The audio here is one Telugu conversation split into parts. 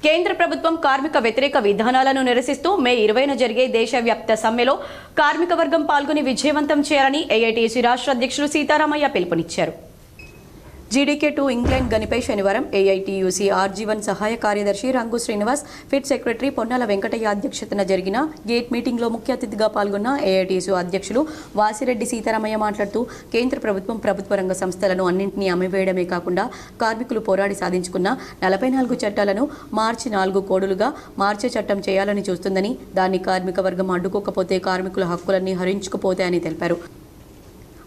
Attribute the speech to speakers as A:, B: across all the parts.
A: కేంద్ర ప్రభుత్వం కార్మిక వ్యతిరేక విధానాలను నిరసిస్తూ మే 20న జరిగే దేశవ్యాప్త సమ్మెలో కార్మిక వర్గం పాల్గొని విజయవంతం చేయాలని ఏఐటీయూసీ రాష్ట్ర అధ్యక్షులు సీతారామయ్య పిలుపునిచ్చారు. GDK2 ఇంగ్లాండ్ గనిపై శనివారం ఏఐటీయూసీ RG1 సహాయ కార్యదర్శి రంగు శ్రీనివాస్, ఫిట్ సెక్రటరీ పొన్నాల వెంకటయ్య అధ్యక్షతన జరిగిన గేట్ మీటింగ్లో ముఖ్య అతిథిగా పాల్గొన్న ఏఐటీయూసీ అధ్యక్షులు వాసిరెడ్డి సీతారామయ్య మాట్లాడుతూ కేంద్ర ప్రభుత్వం ప్రభుత్వ రంగ సంస్థలను అన్నింటినీ అమ్మివేయడమే కాకుండా కార్మికులు పోరాడి సాధించుకున్న 44 చట్టాలను మార్చి 4 కోడులుగా మార్చే చట్టం చేయాలని చూస్తుందని, దాన్ని కార్మిక వర్గం అడ్డుకోకపోతే కార్మికుల హక్కులన్నీ హరించుకుపోతాయని తెలిపారు.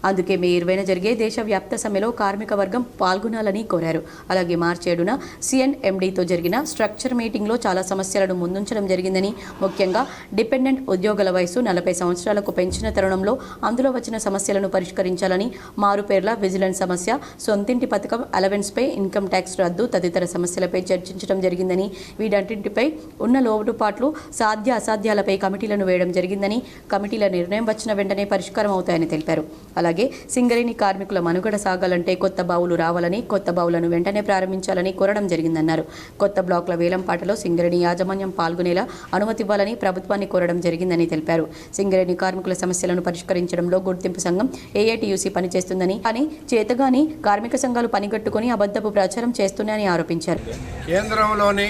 A: అందుకే మే 20న జరిగే దేశవ్యాప్త సమ్మెలో కార్మిక వర్గం పాల్గొనాలని కోరారు. అలాగే మార్చి 7న CNMDతో జరిగిన స్ట్రక్చర్ మీటింగ్లో చాలా సమస్యలను ముందుంచడం జరిగిందని, ముఖ్యంగా డిపెండెంట్ ఉద్యోగుల వయసు 40 సంవత్సరాలకు పెంచిన తరుణంలో అందులో వచ్చిన సమస్యలను పరిష్కరించాలని, మారుపేర్ల విజిలెన్స్ సమస్య, సొంతింటి పథకం, అలవెన్స్పై ఇన్కమ్ ట్యాక్స్ రద్దు తదితర సమస్యలపై చర్చించడం జరిగిందని, వీటన్నింటిపై ఉన్న లోటుపాట్లు, సాధ్య అసాధ్యాలపై కమిటీలను వేయడం జరిగిందని, కమిటీల నిర్ణయం వచ్చిన వెంటనే పరిష్కారం అవుతాయని తెలిపారు. అలాగే సింగరేణి కార్మికుల మనుగడ సాగాలంటే కొత్త బావులు రావాలని, కొత్త బావులను వెంటనే ప్రారంభించాలని కోరడం జరిగిందన్నారు. కొత్త బ్లాకుల వేలంపాటలో సింగరేణి యాజమాన్యం పాల్గొనేలా అనుమతి ఇవ్వాలని ప్రభుత్వాన్ని కోరడం జరిగిందని తెలిపారు. సింగరేణి కార్మికుల సమస్యలను పరిష్కరించడంలో గుర్తింపు సంఘం ఏఐటీయూసీ పనిచేస్తుందని, కానీ చేతగాని కార్మిక సంఘాలు పనిగట్టుకుని అబద్ధపు ప్రచారం చేస్తున్నాయని ఆరోపించారు.
B: కేంద్రంలోని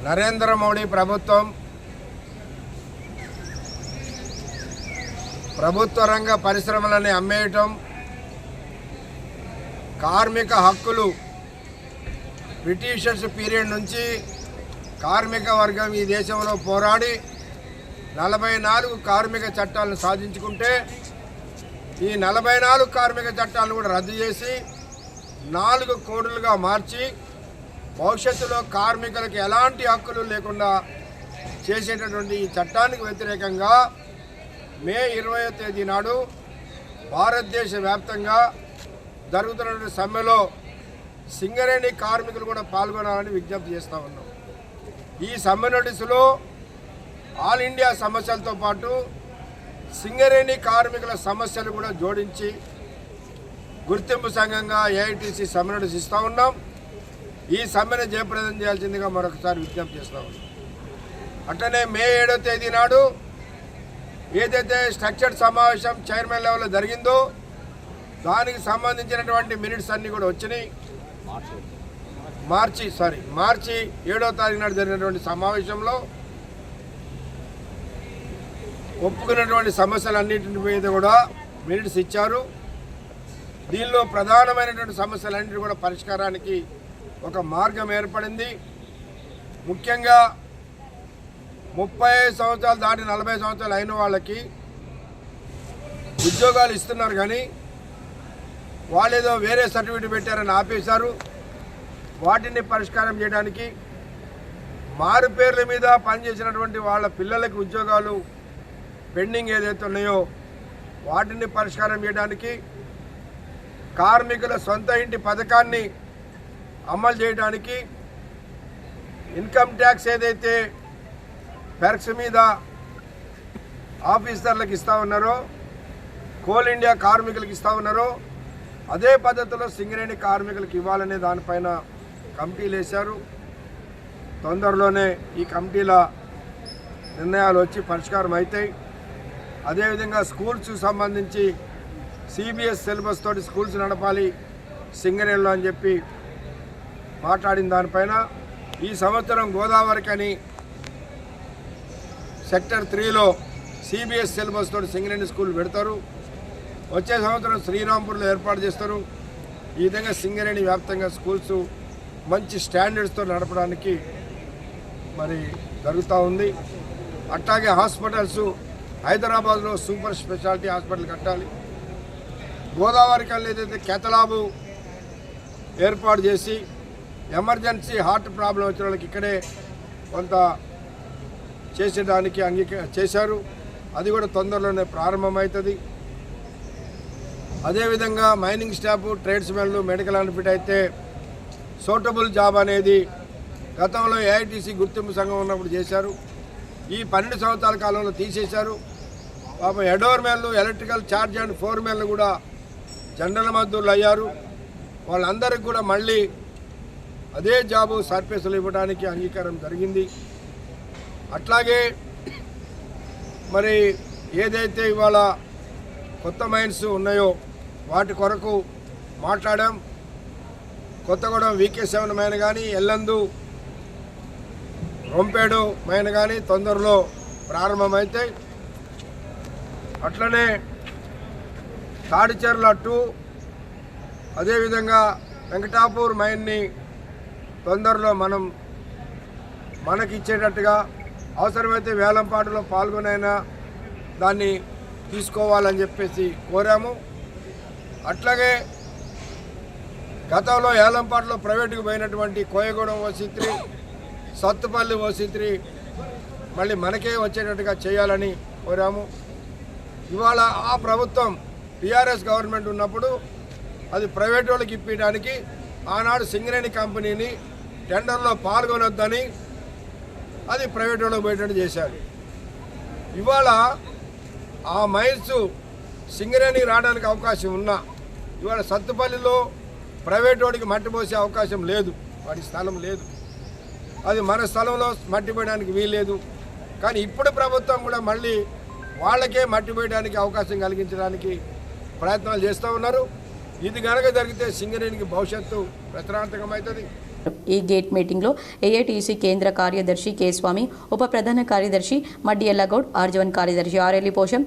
B: నరేంద్ర మోడీ ప్రభుత్వం ప్రభుత్వ రంగ పరిశ్రమలని అమ్మేయటం, కార్మిక హక్కులు బ్రిటిషర్స్ పీరియడ్ నుంచి కార్మిక వర్గం ఈ దేశంలో పోరాడి 44 కార్మిక చట్టాలను సాధించుకుంటే ఈ 44 కార్మిక చట్టాలను కూడా రద్దు చేసి 4 కోడులుగా మార్చి భవిష్యత్తులో కార్మికులకు ఎలాంటి హక్కులు లేకుండా చేసేటటువంటి ఈ చట్టానికి వ్యతిరేకంగా మే 20వ తేదీ నాడు భారతదేశ వ్యాప్తంగా జరుగుతున్న సమ్మెలో సింగరేణి కార్మికులు కూడా పాల్గొనాలని విజ్ఞప్తి చేస్తూ ఉన్నాం. ఈ సమ్మె నోటీసులో ఆల్ ఇండియా సమస్యలతో పాటు సింగరేణి కార్మికుల సమస్యలు కూడా జోడించి గుర్తింపు సంఘంగా ఏఐటీసీ సమ్మె నోటీసు ఇస్తూ ఉన్నాం. ఈ సమ్మెను జయప్రదం చేయాల్సిందిగా మరొకసారి విజ్ఞప్తి చేస్తూ ఉన్నాం. అట్లనే మే 7వ తేదీ నాడు ఏదైతే స్ట్రక్చర్డ్ సమావేశం చైర్మన్ లెవెల్లో జరిగిందో దానికి సంబంధించినటువంటి మినిట్స్ అన్నీ కూడా వచ్చినాయి. మార్చి 7వ తారీఖు నాడు జరిగినటువంటి సమావేశంలో ఒప్పుకున్నటువంటి సమస్యలన్నింటి మీద కూడా మినిట్స్ ఇచ్చారు. దీనిలో ప్రధానమైనటువంటి సమస్యలన్నింటి కూడా పరిష్కారానికి ఒక మార్గం ఏర్పడింది. ముఖ్యంగా 30 సంవత్సరాలు దాటి 40 సంవత్సరాలు అయిన వాళ్ళకి ఉద్యోగాలు ఇస్తున్నారు, కానీ వాళ్ళు ఏదో వేరే సర్టిఫికేట్ పెట్టారని ఆపేశారు. వాటిని పరిష్కారం చేయడానికి మారు పేర్ల మీద పనిచేసినటువంటి వాళ్ళ పిల్లలకి ఉద్యోగాలు పెండింగ్ ఏదైతే ఉన్నాయో వాటిని పరిష్కారం చేయడానికి, కార్మికుల సొంత ఇంటి పథకాన్ని అమలు చేయడానికి, ఇన్కమ్ ట్యాక్స్ ఏదైతే పెర్క్స్ మీద ఆఫీసర్లకు ఇస్తూ ఉన్నారో, కోల్ ఇండియా కార్మికులకు ఇస్తూ ఉన్నారో అదే పద్ధతిలో సింగరేణి కార్మికులకు ఇవ్వాలనే దానిపైన కమిటీలు వేశారు. తొందరలోనే ఈ కమిటీల నిర్ణయాలు వచ్చి పరిష్కారం అవుతాయి. అదేవిధంగా స్కూల్స్కి సంబంధించి CBS సిలబస్ తోటి స్కూల్స్ నడపాలి సింగరేణిలో అని చెప్పి మాట్లాడిన దానిపైన ఈ సంవత్సరం గోదావరికని సెక్టర్ 3లో CBS సిలబస్ తోటి సింగరేణి స్కూల్ పెడతారు. వచ్చే సంవత్సరం శ్రీరాంపూర్లో ఏర్పాటు చేస్తారు. ఈ విధంగా సింగరేణి వ్యాప్తంగా స్కూల్స్ మంచి స్టాండర్డ్స్తో నడపడానికి మరి జరుగుతూ ఉంది. అట్లాగే హాస్పిటల్స్ హైదరాబాద్లో సూపర్ స్పెషాలిటీ హాస్పిటల్ కట్టాలి. గోదావరి కళ్ళు ఏదైతే కేతలాబు ఏర్పాటు చేసి ఎమర్జెన్సీ హార్ట్ ప్రాబ్లం వచ్చిన వాళ్ళకి ఇక్కడే కొంత చేసేదానికి చేశారు. అది కూడా తొందరలోనే ప్రారంభమవుతుంది. అదేవిధంగా మైనింగ్ స్టాఫ్, ట్రేడ్స్మెన్లు, మెడికల్ అన్ఫిట్ అయితే సూటబుల్ జాబ్ అనేది గతంలో ఏఐటీసీ గుర్తింపు సంఘం ఉన్నప్పుడు చేశారు. ఈ 12 సంవత్సరాల కాలంలో తీసేశారు. పాపం ఎడోర్మెన్లు, ఎలక్ట్రికల్ ఛార్జ్ అండ్ ఫోర్మెన్లు కూడా జనరల్ మజ్దూర్లు అయ్యారు. వాళ్ళందరికీ కూడా మళ్ళీ అదే జాబు సర్ఫేసులు ఇవ్వడానికి అంగీకారం జరిగింది. అట్లాగే మరి ఏదైతే ఇవాళ కొత్త మైన్స్ ఉన్నాయో వాటి కొరకు మాట్లాడాం. కొత్తగూడెం VK7 మైన్ కానీ, ఎల్లందు రొంపేడు మైన్ కానీ తొందరలో ప్రారంభమైతే, అట్లనే తాడిచెర్ల 2 అదేవిధంగా వెంకటాపూర్ మైన్ని తొందరలో మనకి ఇచ్చేటట్టుగా, అవసరమైతే వేలంపాటలో పాల్గొనైనా దాన్ని తీసుకోవాలని చెప్పేసి కోరాము. అట్లాగే గతంలో వేలంపాటలో ప్రైవేటుకు పోయినటువంటి కోయగూడెం OC3, సత్తుపల్లి OC3 మళ్ళీ మనకే వచ్చేటట్టుగా చేయాలని కోరాము. ఇవాళ ఆ ప్రభుత్వం టీఆర్ఎస్ గవర్నమెంట్ ఉన్నప్పుడు అది ప్రైవేట్ వాళ్ళకి ఇప్పించడానికి ఆనాడు సింగరేణి కంపెనీని టెండర్లో పాల్గొనొద్దని అది ప్రైవేట్ వాళ్ళకి పోయేటట్టు చేశారు. ఇవాళ ఆ మైన్స్ సింగరేణికి రావడానికి అవకాశం ఉన్నా ఇవాళ సత్తుపల్లిలో ప్రైవేట్ వాడికి మట్టి పోసే అవకాశం లేదు, వాడి స్థలం లేదు. అది మన స్థలంలో మట్టి పోయడానికి వీల్లేదు. కానీ ఇప్పుడు ప్రభుత్వం కూడా మళ్ళీ వాళ్ళకే మట్టి పోయడానికి అవకాశం కలిగించడానికి ప్రయత్నాలు చేస్తూ ఉన్నారు. ఇది కనుక జరిగితే సింగరేణికి భవిష్యత్తు ప్రశ్నార్థకమవుతుంది.
A: ఈ గేట్ మీటింగ్లో ఏఐటీసీ కేంద్ర కార్యదర్శి కె స్వామి, ఉప ప్రధాన కార్యదర్శి మడ్డి ఎల్లగౌడ్, ఆర్జవన్ కార్యదర్శి ఆర్ఎల్లి పోషం,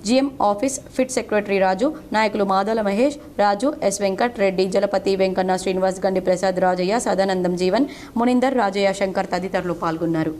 A: GM ఆఫీస్ ఫిట్ సెక్రటరీ రాజు, నాయకులు మాదాల మహేష్, రాజు, ఎస్ వెంకట్ రెడ్డి, జలపతి, వెంకన్న, శ్రీనివాస్, గండి ప్రసాద్, రాజయ్య, సదానందం జీవన్, మునిందర్, రాజయ్య, శంకర్ తదితరులు పాల్గొన్నారు.